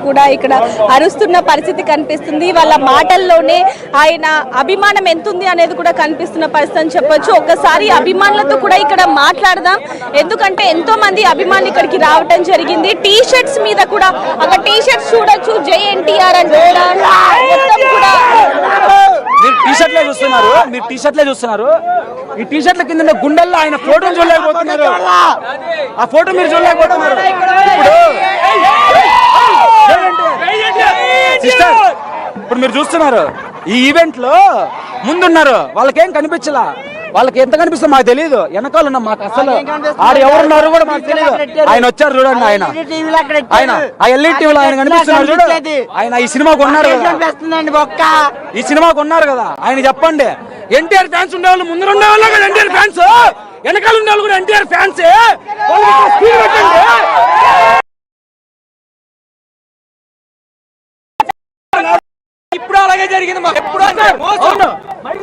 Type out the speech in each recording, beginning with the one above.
కూడా ఇక్కడ అరుస్తున్న పరిస్థితి కనిపిస్తుంది. వాళ్ళ మాటల్లోనే ఆయన అభిమానం ఎంతుంది అనేది కూడా కనిపిస్తున్న పరిస్థితి అని చెప్పొచ్చు. ఒక్కసారి అభిమానులతో కూడా ఇక్కడ మాట్లాడదాం, ఎందుకంటే ఎంతో మంది అభిమానులు ఇక్కడికి రావటం జరిగింది. టీ షర్ట్స్ మీద కూడా ఒక టీ షర్ట్స్ చూడొచ్చు, జై ఎన్టీఆర్ అంటే మీరు టీ షర్ట్లే చూస్తున్నారు. ఈ టీ షర్ట్ల కింద గుండెల్లో ఆయన ఫోటో చూడలేకపోతున్నారు. ఆ ఫోటో మీరు చూడలేకపోతున్నారు. ఇప్పుడు మీరు చూస్తున్నారు ఈ ఈవెంట్ లో ముందున్నారు, వాళ్ళకేం కనిపించలా. వాళ్ళకి ఎంత కనిపిస్తుంది మాకు తెలియదు, వెనకాల ఉన్నాం మాకు అసలు ఆడ ఎవరున్నారు కూడా మాకు తెలియదు. ఆయన వచ్చారు చూడండి, ఆయన ఆ ఎల్ఈడి టీవీలో ఆయన కనిపిస్తున్నారు చూడండి. ఆయన ఈ సినిమాకు ఉన్నారు కదా, ఈ సినిమాకు ఉన్నారు కదా. ఆయన చెప్పండి, ఎన్టీఆర్ ఫ్యాన్స్ ఉండేవాళ్ళు ముందు ఉండేవాళ్ళు కదా ఎన్టీఆర్ ఫ్యాన్స్, వెనకాల ఉండేవాళ్ళు కూడా ఎన్టీఆర్ ఫ్యాన్స్. ఇప్పుడు అలాగే జరిగింది మాకు. ఎప్పుడు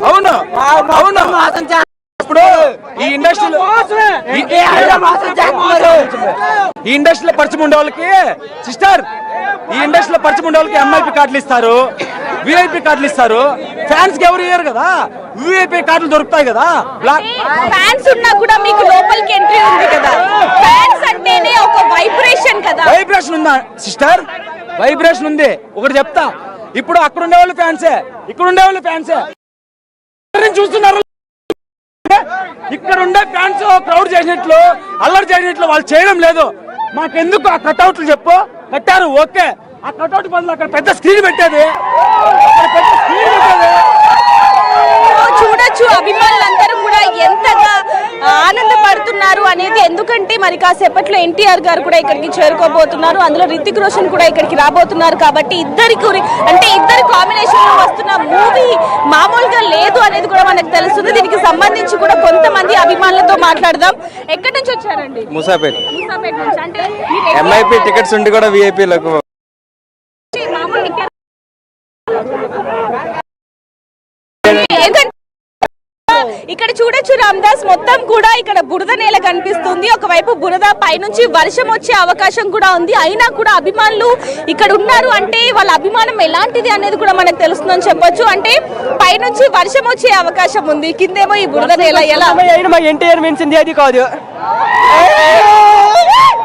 అవును అవును ఇప్పుడు ఈ ఇండస్ట్రీలో పరిచయం ఉండే వాళ్ళకి సిస్టర్, ఈ ఇండస్ట్రీలో పరిచయం ఉండే వాళ్ళకి ఎంఐపీ కార్డులు ఇస్తారు, విఐపీ కార్డులు ఇస్తారు. ఫ్యాన్స్ కి ఎవరు ఇయ్యారు కదా, విఐపీ కార్డులు దొరుకుతాయి కదా. ఫ్యాన్స్ ఉన్నా కూడా మీకు లోపలికి ఎంట్రీ ఉంది కదా, ఫ్యాన్స్ అంటేనే ఒక వైబ్రేషన్ కదా. వైబ్రేషన్ ఉందా సిస్టర్? వైబ్రేషన్ ఉంది. ఒకటి చెప్తా, ఇప్పుడు అక్కడ ఉండే వాళ్ళు ఫ్యాన్సే, ఇక్కడ ఉండే వాళ్ళు ఫ్యాన్సే చూస్తున్నారు. ఇక్కడ ఉండే ఫ్యాన్స్ క్రౌడ్ చేసినట్లు అల్లరి చేసినట్లు వాళ్ళు చేయడం లేదు. మాకెందుకు ఆ కట్అవుట్లు చెప్పు, కట్టారు ఓకే, ఆ కట్అవుట్ బదులు అక్కడ పెద్ద స్క్రీన్ పెట్టేది, చూడొచ్చు అభిమానులందరూ కూడా ఎంతగా ఆనందపడుతున్నారు అనేది. ఎందుకంటే మరి కాసేపట్లో ఎన్టీఆర్ గారు కూడా ఇక్కడికి చేరుకోబోతున్నారు, అందులో రితిక్ రోషన్ కూడా ఇక్కడికి రాబోతున్నారు. కాబట్టి ఇద్దరు కాంబినేషన్ లో వస్తున్న మూవీ మామూలుగా లేదు అనేది కూడా మనకు తెలుస్తుంది. దీనికి సంబంధించి కూడా కొంతమంది అభిమానులతో మాట్లాడదాం. ఎక్కడి నుంచి వచ్చారండి? ముసాపేట్ నుంచి. అంటే ఎంఐపీ టికెట్స్ ఉండి కూడా విఐపీలకు ఇక్కడ చూడొచ్చు రామ్దాస్, మొత్తం కూడా ఇక్కడ బురద నేల కనిపిస్తుంది. ఒకవైపు బురద, పైనుంచి వర్షం వచ్చే అవకాశం కూడా ఉంది. అయినా కూడా అభిమానులు ఇక్కడ ఉన్నారు అంటే వాళ్ళ అభిమానం ఎలాంటిది అనేది కూడా మనకు తెలుస్తుందని చెప్పొచ్చు. అంటే పైనుంచి వర్షం వచ్చే అవకాశం ఉంది, కిందేమో ఈ బురద నేల. ఎలా ఎన్టీఆర్ మించింది అది కాదు.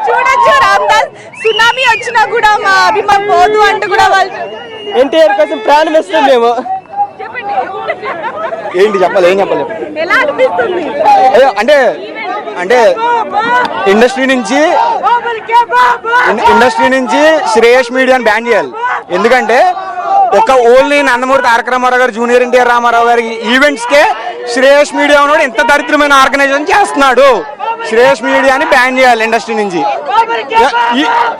చూడొచ్చు రామ్దాస్, సునామీ వచ్చినా కూడా మా అభిమానం పోదు అంటూ కూడా వాళ్ళు ఎన్టీఆర్ కోసం ప్రాణం ఇస్తాం మేము. ఏంటి చెప్పాలి, ఏం చెప్పాలి? ఎలా అనిపిస్తుంది? అంటే అంటే ఇండస్ట్రీ నుంచి శ్రేయస్ మీడియాని బ్యాన్ చేయాలి. ఎందుకంటే ఒక ఓన్లీ నందమూరి తారక రామారావు గారు, జూనియర్ ఎన్టీఆర్ రామారావు గారి ఈవెంట్స్ కే శ్రేయస్ మీడియా ఉన్నాడు ఎంత దరిద్రమైన ఆర్గనైజేషన్ చేస్తున్నాడు. శ్రేయస్ మీడియాని బ్యాన్ చేయాలి ఇండస్ట్రీ నుంచి.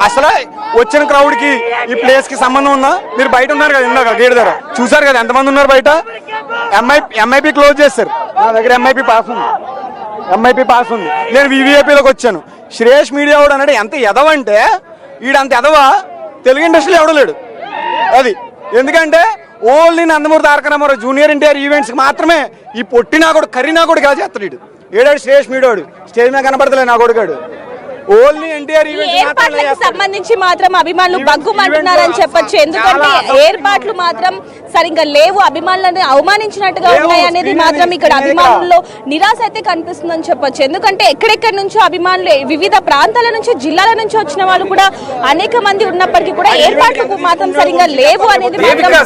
అసలు వచ్చిన క్రౌడ్ కి ఈ ప్లేస్ కి సంబంధం ఉందా? మీరు బయట ఉన్నారు కదా, ఇందాక గేట్ దగ్గర చూసారు కదా ఎంతమంది ఉన్నారు బయట. ఎంఐపీ క్లోజ్ చేస్తారు. నా దగ్గర ఎంఐపీ పాస్ ఉంది. నేను వివిఐపీలోకి వచ్చాను. శ్రేయస్ మీడియా కూడా అన్నాడు ఎంత ఎదవంటే, ఈడంత ఎదవా తెలుగు ఇండస్ట్రీలో ఎవడలేడు. అది ఎందుకంటే only Nandamuri Taraka Ramarao junior NTR events కి మాత్రమే ఈ పొట్టినా కూడా కర్రీనా కూడా ఇలా చేస్తాడు. ఏడాడు శ్రేయస్ మీడియాడు స్టేజ్ మీద కనపడతలే నా కొడుకాడు. ఓన్లీ ఎన్టీఆర్ ఏర్పాట్లకు సంబంధించి మాత్రం అభిమానులు బగ్గుమంటున్నారని చెప్పొచ్చు. ఎందుకంటే ఏర్పాట్లు మాత్రం సరిగ్గా లేవు, అభిమానులను అవమానించినట్టుగా ఉన్నాయి అనేది మాత్రం ఇక్కడ అభిమానుల్లో నిరాశ అయితే కనిపిస్తుందని చెప్పొచ్చు. ఎందుకంటే ఎక్కడెక్కడి నుంచో అభిమానులు, వివిధ ప్రాంతాల నుంచి, జిల్లాల నుంచి వచ్చిన వాళ్ళు కూడా అనేక మంది ఉన్నప్పటికీ కూడా ఏర్పాట్లకు మాత్రం సరిగ్గా లేవు అనేది.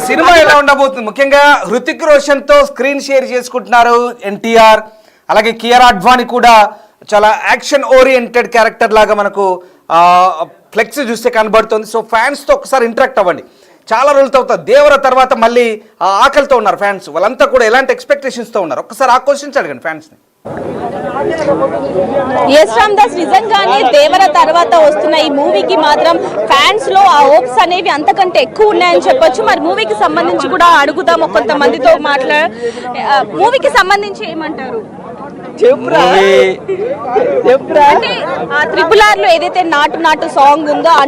సినిమా ఎలా ఉండబోతుంది? ముఖ్యంగా హృతిక్ రోషన్ తో స్క్రీన్ షేర్ చేసుకుంటున్నారు ఎన్టీఆర్, అలాగే కియారా అడ్వాణి కూడా చాలా యాక్షన్ ఓరియంటెడ్ క్యారెక్టర్ లాగా మనకు ఫ్లెక్స్ చూస్తే కనబడుతుంది. సో ఫ్యాన్స్తో ఒకసారి ఇంటరాక్ట్ అవ్వండి. చాలా రోజులతో అవుతుంది. దేవర తర్వాత మళ్ళీ ఆకలితో ఉన్నారు ఫ్యాన్స్. వాళ్ళంతా కూడా ఎలాంటి ఎక్స్పెక్టేషన్స్తో ఉన్నారు? ఒకసారి ఆ క్వశ్చన్స్ అడగండి ఫ్యాన్స్ని. ఎస్ రామ్దాస్, నిజంగానే దేవర తర్వాత వస్తున్న ఈ మూవీకి మాత్రం ఫ్యాన్స్ లో ఆ హోప్స్ అనేవి అంతకంటే ఎక్కువ ఉన్నాయని చెప్పొచ్చు. మరి మూవీకి సంబంధించి కూడా అడుగుదాం, కొంతమందితో మూవీకి సంబంధించి ఏమంటారు? అంటే ఆ RRR లో ఏదైతే నాటు సాంగ్ ఉందో, ఆ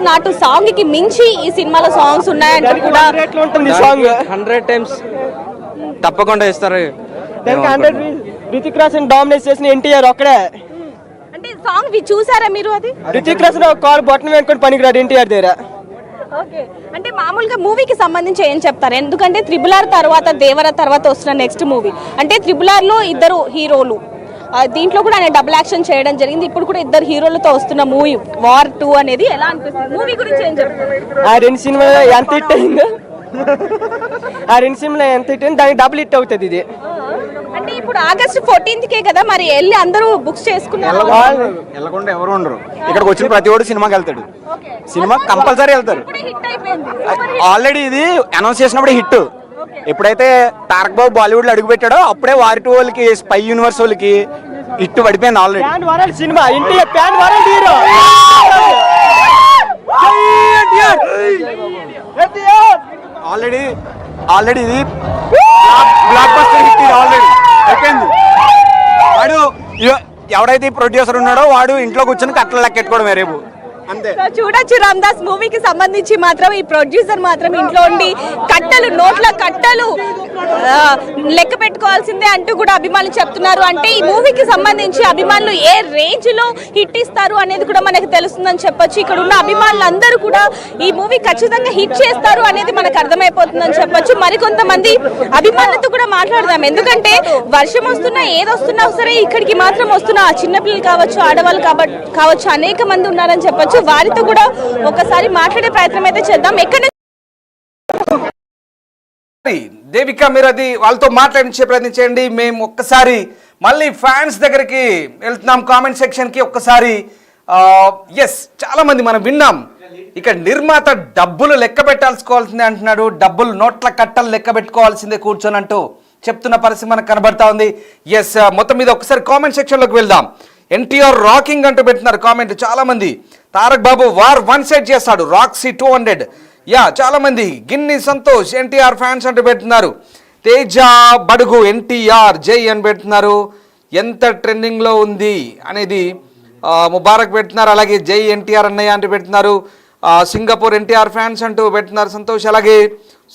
నాటు సాంగ్ కి మించి ఈ సినిమాలో సాంగ్స్ ఉన్నాయంటే కూడా 100 times తప్పకుండా ఇస్తారు. రితిక్ రోషన్ డామినేట్ చేసిన ఎన్టీఆర్ ఒక్కడే. అంటే సాంగ్ చూసారా మీరు? అది రితిక్ రోషన్ కాల్ బటన్ వేసుకొని పనికిరాడు ఎన్టీఆర్ దగ్గర. ఓకే, అంటే మామూలుగా మూవీకి సంబంధించి ఏం చెప్తారు? ఎందుకంటే త్రిబుల్ ఆర్ తర్వాత దేవర తర్వాత వస్తున్న నెక్స్ట్ మూవీ, అంటే త్రిబుల్ ఆర్ లో ఇద్దరు హీరోలు, దీంట్లో కూడా ఆయన డబుల్ యాక్షన్ చేయడం జరిగింది. ఇప్పుడు కూడా ఇద్దరు హీరోలతో వస్తున్న మూవీ వార్ 2 అనేది ఎలా అనిపిస్తుంది? మూవీ గురించి ఏం చెప్తారు? ఆ రెండు సినిమా ఎంత హిట్ అయిందో, ఆ రెండు సినిమాలో ఎంత హిట్ అయింది దానికి డబుల్ హిట్ అవుతుంది ఇది. అంటే ఇప్పుడు ఆగస్ట్ 14కే కదా మరి వెళ్ళి అందరూ బుక్స్ చేసుకున్నారు. వెళ్ళకుండా ఎవరు ఉండరు, ఇక్కడికి వచ్చిన ప్రతి ఒడు సినిమాకి వెళ్తాడు, సినిమా కంపల్సరీ వెళ్తారు. హిట్ అయిపోయింది. ఆల్రెడీ ఇది అనౌన్స్ చేసినప్పుడు హిట్. ఎప్పుడైతే తారక్ బాబు బాలీవుడ్ లో అడుగు పెట్టాడో అప్పుడే వారి 2 వాళ్ళకి స్పై యూనివర్స్ వాళ్ళకి హిట్ పడిపోయింది already. Pan world cinema NTR, pan world hero. Already ఇది బ్లాక్ బస్టర్ హిట్, ఇది ఆల్రెడీ అయిపోయింది. వాడు ఎవడైతే ప్రొడ్యూసర్ ఉన్నాడో వాడు ఇంట్లో కూర్చొని కట్టలు లెక్కెట్టుకోవడం రేపు అంతే. చూడొచ్చు రామ్ దాస్ మూవీకి సంబంధించి మాత్రం ఈ ప్రొడ్యూసర్ మాత్రం ఇంట్లో ఉండి కట్టలు, నోట్ల కట్టలు లెక్క పెట్టుకోవాల్సిందే అంటూ కూడా అభిమానులు చెప్తున్నారు. అంటే ఈ మూవీకి సంబంధించి అభిమానులు ఏ రేంజ్ లో హిట్ ఇస్తారు అనేది కూడా మనకు తెలుస్తుందని చెప్పొచ్చు. ఇక్కడ ఉన్న అభిమానులు అందరూ కూడా ఈ మూవీ ఖచ్చితంగా హిట్ చేస్తారు అనేది మనకు అర్థమైపోతుందని చెప్పొచ్చు. మరికొంతమంది అభిమానులతో కూడా మాట్లాడదాం, ఎందుకంటే వర్షం వస్తున్నా ఏదొస్తున్నా సరే ఇక్కడికి మాత్రం వస్తున్నా చిన్నపిల్లలు కావచ్చు, ఆడవాళ్ళు కావచ్చు, అనేక మంది ఉన్నారని చెప్పొచ్చు. వారితో కూడా ఒకసారి మాట్లాడే ప్రయత్నం అయితే చేద్దాం. ఎక్కడ దేవిక మీరు అది వాళ్ళతో మాట్లాడించే ప్రయత్నం చేయండి. మేము ఒక్కసారి మళ్ళీ ఫ్యాన్స్ దగ్గరికి వెళ్తున్నాం, కామెంట్ సెక్షన్ కి. ఒక్కసారి ఎస్, చాలా మంది మనం విన్నాం ఇక్కడ నిర్మాత డబ్బులు లెక్క పెట్టాల్సుకోవాల్సిందే అంటున్నాడు, డబ్బులు నోట్ల కట్టలు లెక్క పెట్టుకోవాల్సిందే కూర్చొని అంటూ చెప్తున్న పరిస్థితి మనకు కనబడతా ఉంది. ఎస్, మొత్తం మీద ఒకసారి కామెంట్ సెక్షన్ లోకి వెళ్దాం. ఎన్టీఆర్ రాకింగ్ అంటూ పెడుతున్నారు కామెంట్ చాలా మంది. తారక్ బాబు వార్ 1 సెట్ చేస్తాడు, రాక్సీ 200. యా, చాలా మంది. గిన్ని సంతోష్ ఎన్టీఆర్ ఫ్యాన్స్ అంటూ పెడుతున్నారు. తేజ బడుగు ఎన్టీఆర్ జై అని పెడుతున్నారు. ఎంత ట్రెండింగ్ లో ఉంది అనేది ముబారక్ పెడుతున్నారు. అలాగే జై ఎన్టీఆర్ అన్నయ్య అంటూ పెడుతున్నారు. సింగపూర్ ఎన్టీఆర్ ఫ్యాన్స్ అంటూ పెడుతున్నారు సంతోష్. అలాగే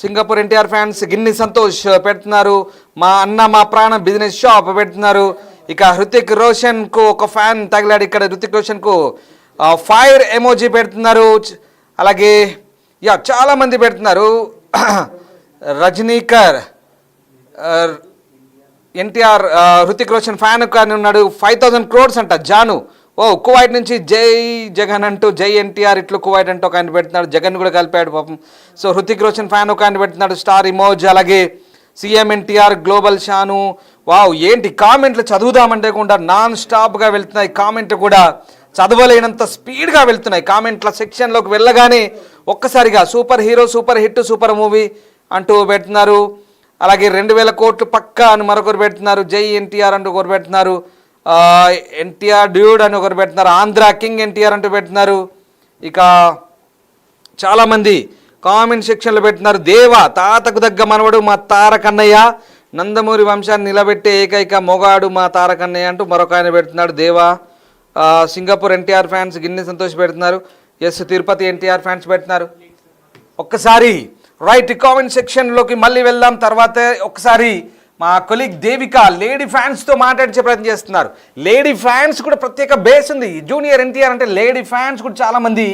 సింగపూర్ ఎన్టీఆర్ ఫ్యాన్స్ గిన్ని సంతోష్ పెడుతున్నారు. మా అన్న మా ప్రాణం బిజినెస్ షాప్ పెడుతున్నారు. ఇక హృతిక్ రోషన్ కు ఒక ఫ్యాన్ తగిలాడు ఇక్కడ. హృతిక్ రోషన్ కు ఫైర్ ఎమోజీ పెడుతున్నారు. అలాగే యా, చాలా మంది పెడుతున్నారు. రజనీకర్ ఎన్టీఆర్ హృతిక్ రోషన్ ఫ్యాన్ కానీ ఉన్నాడు. 5000 crores అంట జాను. ఓ కువైట్ నుంచి జై జగన్ అంటూ జై ఎన్టీఆర్ ఇట్లు కువైట్ అంటూ ఒక ఆయన పెడుతున్నాడు. జగన్ కూడా కలిపాడు పాపం. సో హృతిక్ రోషన్ ఫ్యాన్ ఒక ఆయన పెడుతున్నాడు స్టార్ ఇమోజ్. అలాగే సీఎం ఎన్టీఆర్ గ్లోబల్ షాను. వావ్, ఏంటి కామెంట్లు చదువుదామంటే కూడా నాన్ స్టాప్గా వెళ్తున్నాయి. కామెంట్లు కూడా చదవలేనంత స్పీడ్గా వెళ్తున్నాయి. కామెంట్ల సెక్షన్లోకి వెళ్ళగానే ఒక్కసారిగా super hero, super hit, super movie అంటూ పెడుతున్నారు. అలాగే 2000 కోట్లు పక్కా అని మరొకరు పెడుతున్నారు. జై ఎన్టీఆర్ అంటూ ఒకరు పెడుతున్నారు. ఎన్టీఆర్ డ్యూడ్ అని ఒకరు పెడుతున్నారు. ఆంధ్ర కింగ్ ఎన్టీఆర్ అంటూ పెడుతున్నారు. ఇక చాలామంది కామెంట్ సెక్షన్లో పెడుతున్నారు. దేవ తాతకు దగ్గ మనవడు మా తారకన్నయ్య, నందమూరి వంశాన్ని నిలబెట్టే ఏకైక మొగాడు మా తారకన్నయ్య అంటూ మరొక ఆయన పెడుతున్నాడు. దేవా సింగపూర్ ఎన్టీఆర్ ఫ్యాన్స్ గిన్ని సంతోష్ పెడుతున్నారు. ఎస్, తిరుపతి ఎన్టీఆర్ ఫ్యాన్స్ పెడుతున్నారు. ఒక్కసారి రైట్ కామెంట్ సెక్షన్లోకి మళ్ళీ వెళ్దాం. తర్వాత ఒకసారి మా కొలీగ్ దేవిక లేడీ ఫ్యాన్స్తో మాట్లాడించే ప్రయత్నం చేస్తున్నారు. లేడీ ఫ్యాన్స్ కూడా ప్రత్యేక బేస్ ఉంది. జూనియర్ ఎన్టీఆర్ అంటే లేడీ ఫ్యాన్స్ కూడా చాలామంది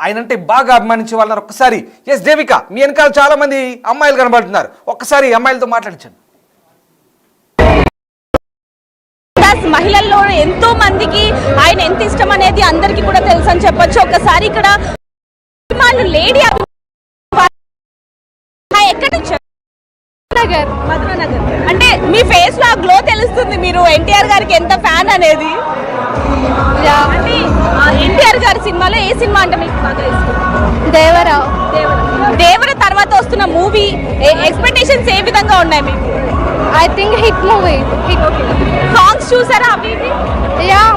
ఆయనంటే బాగా అభిమానించే వాళ్ళన్నారు. ఒక్కసారి ఎస్ దేవిక, మీ వెనకాల చాలా మంది అమ్మాయిలు కనబడుతున్నారు. ఒక్కసారి అమ్మాయిలతో మాట్లాడించండి. మహిళల్లో ఎంతో మందికి ఆయన ఎంత ఇష్టం అనేది అందరికీ కూడా తెలుసు అని చెప్పొచ్చు. ఒకసారి ఇక్కడ లేడీ ఎక్కడి నుంచి? మధురానగర్. అంటే మీ ఫేస్ లో ఆ గ్లో తెలుస్తుంది, మీరు ఎన్టీఆర్ గారికి ఎంత ఫ్యాన్ అనేది. అంటే ఎన్టీఆర్ గారి సినిమాలో ఏ సినిమా అంటే మీకు బాగా ఇష్టం? దేవర. దేవర తర్వాత వస్తున్న మూవీ ఎక్స్పెక్టేషన్స్ ఏ విధంగా ఉన్నాయి మీకు? I think hit movie. Hit. Songs చూసారా అవి? Yeah,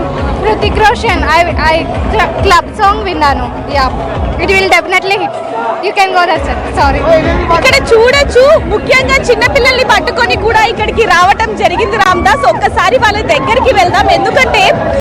Hrithik Roshan. I club song విన్నాను. Yeah, it will definitely hit. You can go there, sir. Sorry. ఇక్కడ చూడొచ్చు, ముఖ్యంగా చిన్న పిల్లల్ని పట్టుకొని కూడా ఇక్కడికి రావటం జరిగింది రామ్ దాస్. ఒక్కసారి వాళ్ళ దగ్గరికి వెళ్దాం, ఎందుకంటే